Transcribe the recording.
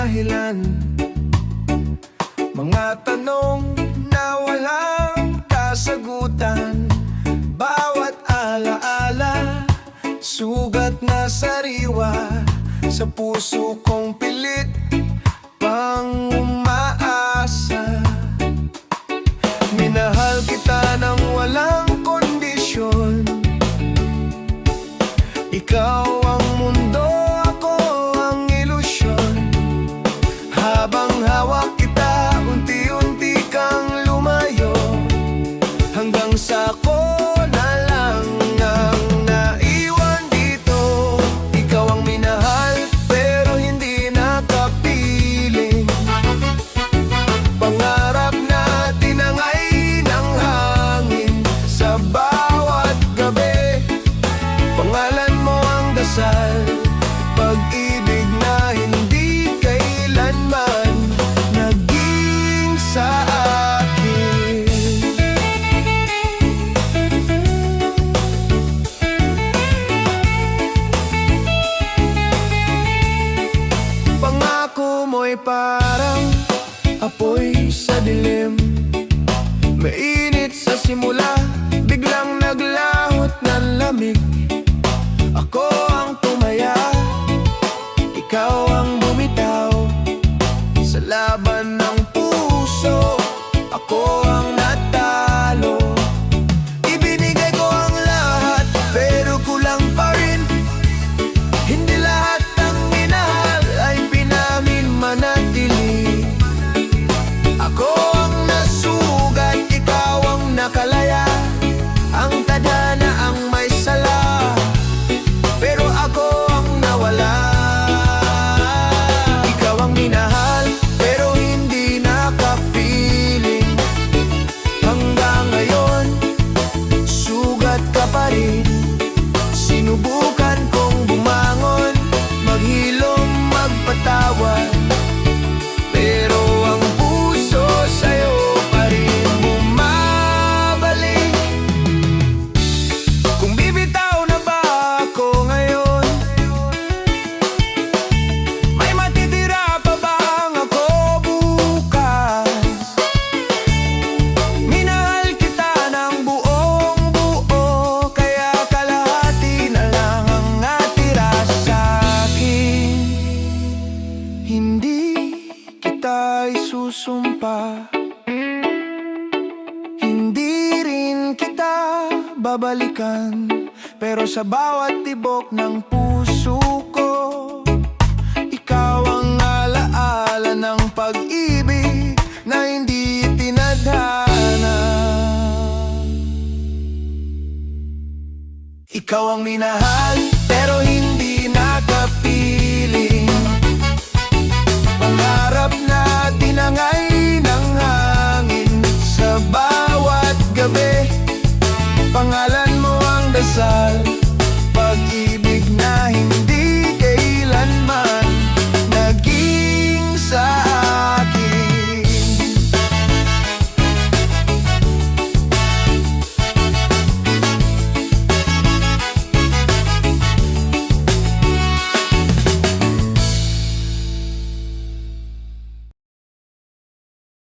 dahilan, mga tanong na walang kasagutan. Bawat alaala, sugat na sariwa, sa puso kong pilit pang umaasa. Minahal kita ng walang kondisyon. Ikaw ang mundo, ako ang ilusyon. Habang hawak kita, unti-unti kang lumayo, hanggang sa ako na lang ang naiwan dito. Ikaw ang minahal, pero hindi nakapiling. Pangarap na tinangay ng hangin sa bawat gabi. Pangalan mo ang dasal, pag-ibig na hindi kailanman naging sa akin. Pangako mo'y parang apoy sa dilim, mainit sa simula, biglang naglahot ng lamig. Ako ang tumaya, ikaw ang bumitaw, sa laban ng puso, ako ang natalo. Ibinigay ko ang lahat, pero kulang pa rin. Hindi lahat ng minahal ay pinaminmanatili. Ako ang nasugat, ikaw ang nakalaya, ang tadhana ang may sala, pero ako ang nawala. Ikaw ang minahal, pero hindi nakapiling. Hanggang ngayon, sugat ka pa rin. Sinubukan kong bumangon, maghilom, magpatawad, pero ang puso sa'yo pa rin bumabalik. Kung bibitaw na ba ako ngayon, may matitira pa bang ako bukas? Minahal kita ng buong buo, kaya kalahati na lang ang natira sa'kin. Hindi kita isusumpa, hindi rin kita babalikan, pero sa bawat tibok ng puso ko, ikaw ang alaala ng pag-ibig na hindi tinadhana. Ikaw ang minahal, pero hindi nakapiling. Pangarap na tinangay ng hangin sa bawat gabi. Pangalan mo ang dasal,